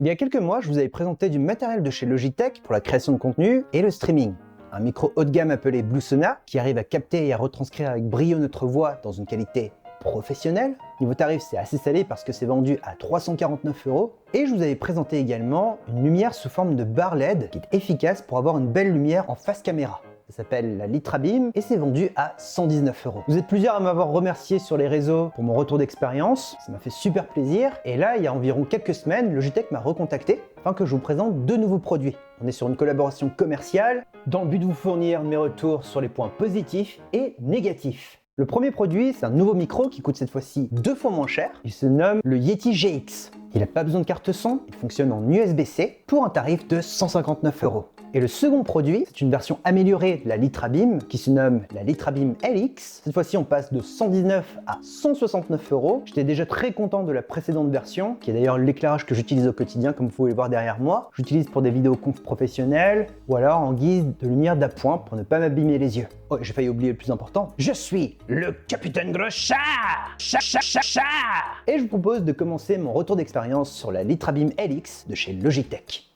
Il y a quelques mois, je vous avais présenté du matériel de chez Logitech pour la création de contenu et le streaming. Un micro haut de gamme appelé Bluesona qui arrive à capter et à retranscrire avec brio notre voix dans une qualité professionnelle. Niveau tarif, c'est assez salé parce que c'est vendu à 349 €. Et je vous avais présenté également une lumière sous forme de barre LED qui est efficace pour avoir une belle lumière en face caméra. Ça s'appelle la LitraBeam et c'est vendu à 119 €. Vous êtes plusieurs à m'avoir remercié sur les réseaux pour mon retour d'expérience, ça m'a fait super plaisir. Et là, il y a environ quelques semaines, Logitech m'a recontacté afin que je vous présente deux nouveaux produits. On est sur une collaboration commerciale dans le but de vous fournir mes retours sur les points positifs et négatifs. Le premier produit, c'est un nouveau micro qui coûte cette fois-ci 2 fois moins cher. Il se nomme le Yeti GX. Il n'a pas besoin de carte son, il fonctionne en USB-C pour un tarif de 159 €. Et le second produit, c'est une version améliorée de la LitraBeam qui se nomme la LitraBeam LX. Cette fois-ci, on passe de 119 à 169 €. J'étais déjà très content de la précédente version, qui est d'ailleurs l'éclairage que j'utilise au quotidien, comme vous pouvez le voir derrière moi. J'utilise pour des vidéos conf professionnelles ou alors en guise de lumière d'appoint pour ne pas m'abîmer les yeux. Oh, j'ai failli oublier le plus important. Je suis le Capitaine Groschard. Et je vous propose de commencer mon retour d'expérience sur la LitraBeam LX de chez Logitech.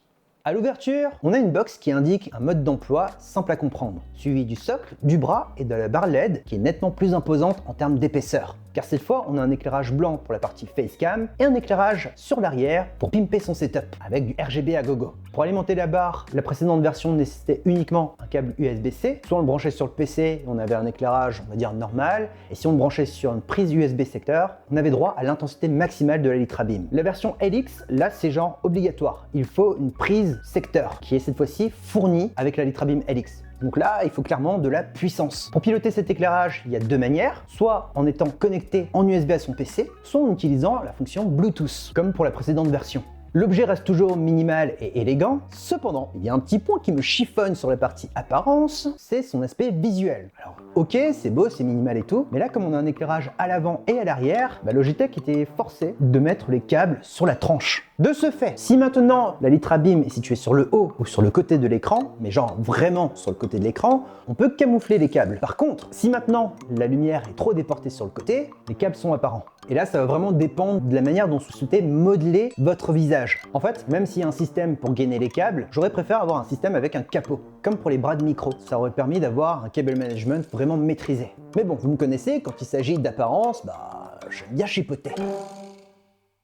À l'ouverture, on a une box qui indique un mode d'emploi simple à comprendre, suivi du socle, du bras et de la barre LED qui est nettement plus imposante en termes d'épaisseur. Car cette fois, on a un éclairage blanc pour la partie facecam et un éclairage sur l'arrière pour pimper son setup avec du RGB à gogo. Pour alimenter la barre, la précédente version nécessitait uniquement un câble USB-C. Soit on le branchait sur le PC, on avait un éclairage, on va dire normal, et si on le branchait sur une prise USB secteur, on avait droit à l'intensité maximale de la LitraBeam. La version LX, là, c'est genre obligatoire. Il faut une prise secteur qui est cette fois-ci fournie avec la LitraBeam LX. Donc là, il faut clairement de la puissance. Pour piloter cet éclairage, il y a deux manières, soit en étant connecté en USB à son PC, soit en utilisant la fonction Bluetooth, comme pour la précédente version. L'objet reste toujours minimal et élégant, cependant, il y a un petit point qui me chiffonne sur la partie apparence, c'est son aspect visuel. Alors, ok, c'est beau, c'est minimal et tout, mais là, comme on a un éclairage à l'avant et à l'arrière, Logitech était forcé de mettre les câbles sur la tranche. De ce fait, si maintenant la LitraBeam est située sur le haut ou sur le côté de l'écran, mais genre vraiment sur le côté de l'écran, on peut camoufler les câbles. Par contre, si maintenant la lumière est trop déportée sur le côté, les câbles sont apparents. Et là, ça va vraiment dépendre de la manière dont vous souhaitez modeler votre visage. En fait, même s'il y a un système pour gainer les câbles, j'aurais préféré avoir un système avec un capot, comme pour les bras de micro. Ça aurait permis d'avoir un cable management vraiment maîtrisé. Mais bon, vous me connaissez, quand il s'agit d'apparence, j'aime bien chipoter.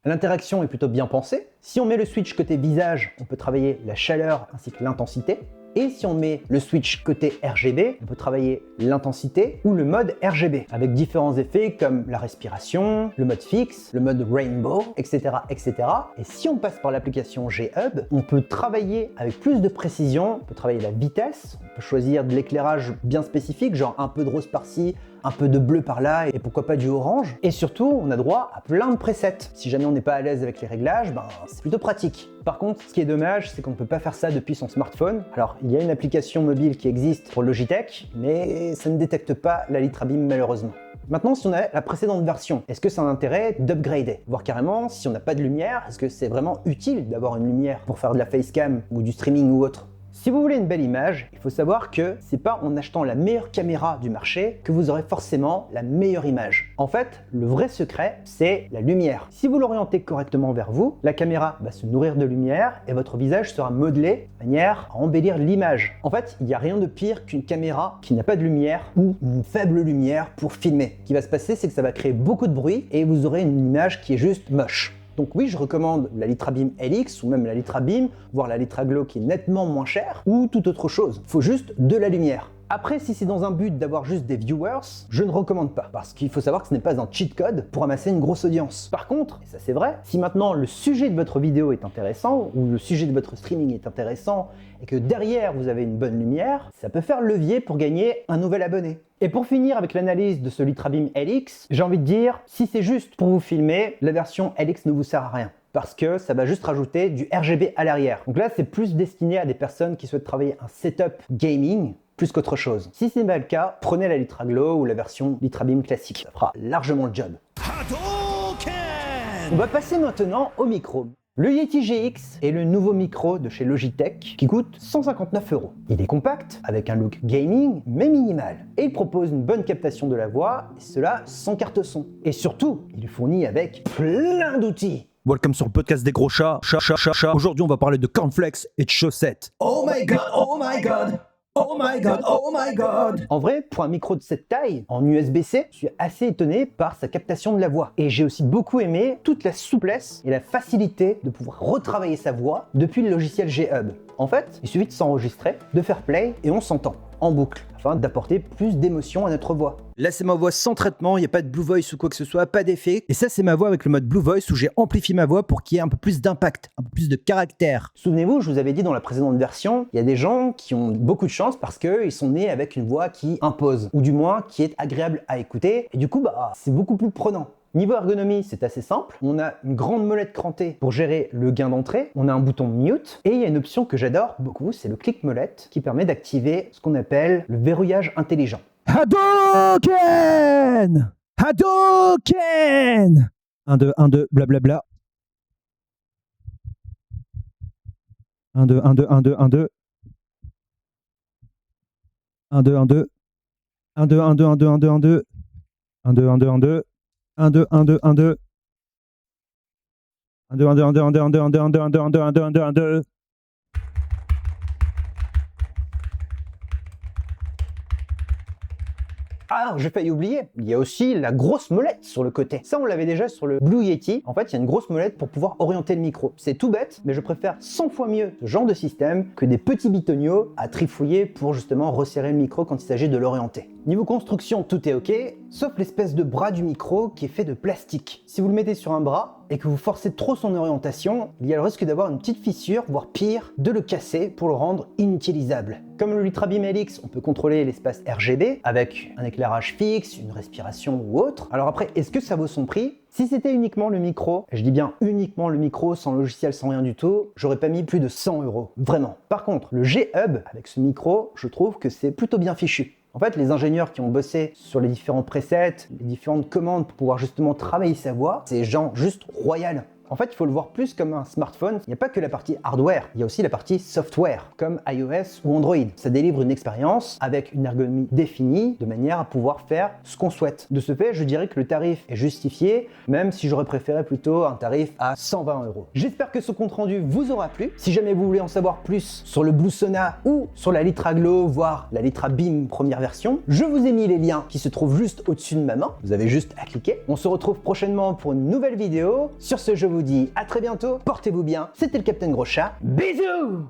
L'interaction est plutôt bien pensée. Si on met le switch côté visage, on peut travailler la chaleur ainsi que l'intensité. Et si on met le switch côté RGB, on peut travailler l'intensité ou le mode RGB, avec différents effets comme la respiration, le mode fixe, le mode rainbow, etc. etc. Et si on passe par l'application G-Hub, on peut travailler avec plus de précision, on peut travailler la vitesse, on peut choisir de l'éclairage bien spécifique, genre un peu de rose par-ci, un peu de bleu par là et pourquoi pas du orange. Et surtout, on a droit à plein de presets. Si jamais on n'est pas à l'aise avec les réglages, c'est plutôt pratique. Par contre, ce qui est dommage, c'est qu'on ne peut pas faire ça depuis son smartphone. Alors, il y a une application mobile qui existe pour Logitech, mais ça ne détecte pas la LitraBeam malheureusement. Maintenant, si on a la précédente version, est-ce que c'est un intérêt d'upgrader? Voire carrément, si on n'a pas de lumière, est-ce que c'est vraiment utile d'avoir une lumière pour faire de la facecam ou du streaming ou autre? Si vous voulez une belle image, il faut savoir que c'est pas en achetant la meilleure caméra du marché que vous aurez forcément la meilleure image. En fait, le vrai secret, c'est la lumière. Si vous l'orientez correctement vers vous, la caméra va se nourrir de lumière et votre visage sera modelé de manière à embellir l'image. En fait, il n'y a rien de pire qu'une caméra qui n'a pas de lumière ou une faible lumière pour filmer. Ce qui va se passer, c'est que ça va créer beaucoup de bruit et vous aurez une image qui est juste moche. Donc oui, je recommande la LitraBeam LX ou même la LitraBeam, voire la LitraGlow qui est nettement moins chère, ou toute autre chose. Il faut juste de la lumière. Après, si c'est dans un but d'avoir juste des viewers, je ne recommande pas, parce qu'il faut savoir que ce n'est pas un cheat code pour amasser une grosse audience. Par contre, et ça c'est vrai, si maintenant le sujet de votre vidéo est intéressant, ou le sujet de votre streaming est intéressant, et que derrière vous avez une bonne lumière, ça peut faire levier pour gagner un nouvel abonné. Et pour finir avec l'analyse de ce LitraBeam LX, j'ai envie de dire, si c'est juste pour vous filmer, la version LX ne vous sert à rien. Parce que ça va juste rajouter du RGB à l'arrière. Donc là, c'est plus destiné à des personnes qui souhaitent travailler un setup gaming, plus qu'autre chose. Si ce n'est pas le cas, prenez la LitraGlow ou la version LitraBeam classique. Ça fera largement le job. On va passer maintenant au micro. Le Yeti GX est le nouveau micro de chez Logitech qui coûte 159 €. Il est compact, avec un look gaming, mais minimal. Et il propose une bonne captation de la voix, et cela sans carte son. Et surtout, il est fourni avec plein d'outils. Welcome sur le podcast des gros chats. Aujourd'hui, on va parler de cornflakes et de chaussettes. Oh my god, oh my god, oh my god, oh my god. En vrai, pour un micro de cette taille, en USB-C, je suis assez étonné par sa captation de la voix. Et j'ai aussi beaucoup aimé toute la souplesse et la facilité de pouvoir retravailler sa voix depuis le logiciel G-Hub. En fait, il suffit de s'enregistrer, de faire play et on s'entend en boucle, afin d'apporter plus d'émotion à notre voix. Là, c'est ma voix sans traitement, il n'y a pas de Blue Voice ou quoi que ce soit, pas d'effet. Et ça, c'est ma voix avec le mode Blue Voice où j'ai amplifié ma voix pour qu'il y ait un peu plus d'impact, un peu plus de caractère. Souvenez-vous, je vous avais dit dans la précédente version, il y a des gens qui ont beaucoup de chance parce qu'ils sont nés avec une voix qui impose, ou du moins qui est agréable à écouter, et du coup, c'est beaucoup plus prenant. Niveau ergonomie, c'est assez simple. On a une grande molette crantée pour gérer le gain d'entrée. On a un bouton mute. Et il y a une option que j'adore beaucoup, c'est le clic molette qui permet d'activer ce qu'on appelle le verrouillage intelligent. Hadouken! Hadouken! 1, 2, 1, 2, blablabla. 1, 2, 1, 2, 1, 2, 1, 2. 1, 2, 1, 2. 1, 2, 1, 2, 1, 2, 1, 2, 1, 2. 1, 2, 1, 2, 1, 2. 1, 2, 1, 2, 1, 2. 1, 2, 1, 2, 1, 2, 1, 2, 1, 2, 1, 2, 1, 2, 1, 2, 1, 2, 1, 2, 1, 2, 1, 2. Ah, j'ai failli oublier, il y a aussi la grosse molette sur le côté. Ça, on l'avait déjà sur le Blue Yeti. En fait, il y a une grosse molette pour pouvoir orienter le micro. C'est tout bête, mais je préfère 100 fois mieux ce genre de système que des petits bitoniaux à trifouiller pour justement resserrer le micro quand il s'agit de l'orienter. Niveau construction, tout est ok, sauf l'espèce de bras du micro qui est fait de plastique. Si vous le mettez sur un bras et que vous forcez trop son orientation, il y a le risque d'avoir une petite fissure, voire pire, de le casser pour le rendre inutilisable. Comme le Litrabeam LX, on peut contrôler l'espace RGB avec un éclairage fixe, une respiration ou autre. Alors après, est-ce que ça vaut son prix ? Si c'était uniquement le micro, je dis bien uniquement le micro, sans logiciel, sans rien du tout, j'aurais pas mis plus de 100 €. Vraiment. Par contre, le G-Hub, avec ce micro, je trouve que c'est plutôt bien fichu. En fait, les ingénieurs qui ont bossé sur les différents presets, les différentes commandes pour pouvoir justement travailler sa voix, c'est genre juste royal. En fait, il faut le voir plus comme un smartphone. Il n'y a pas que la partie hardware, il y a aussi la partie software, comme iOS ou Android. Ça délivre une expérience avec une ergonomie définie, de manière à pouvoir faire ce qu'on souhaite. De ce fait, je dirais que le tarif est justifié, même si j'aurais préféré plutôt un tarif à 120 €. J'espère que ce compte rendu vous aura plu. Si jamais vous voulez en savoir plus sur le Bluesona ou sur la Litraglo, voire la Litrabeam première version, je vous ai mis les liens qui se trouvent juste au-dessus de ma main. Vous avez juste à cliquer. On se retrouve prochainement pour une nouvelle vidéo. Sur ce, je vous dis à très bientôt, portez-vous bien, c'était le Captain Gros Chat, bisous!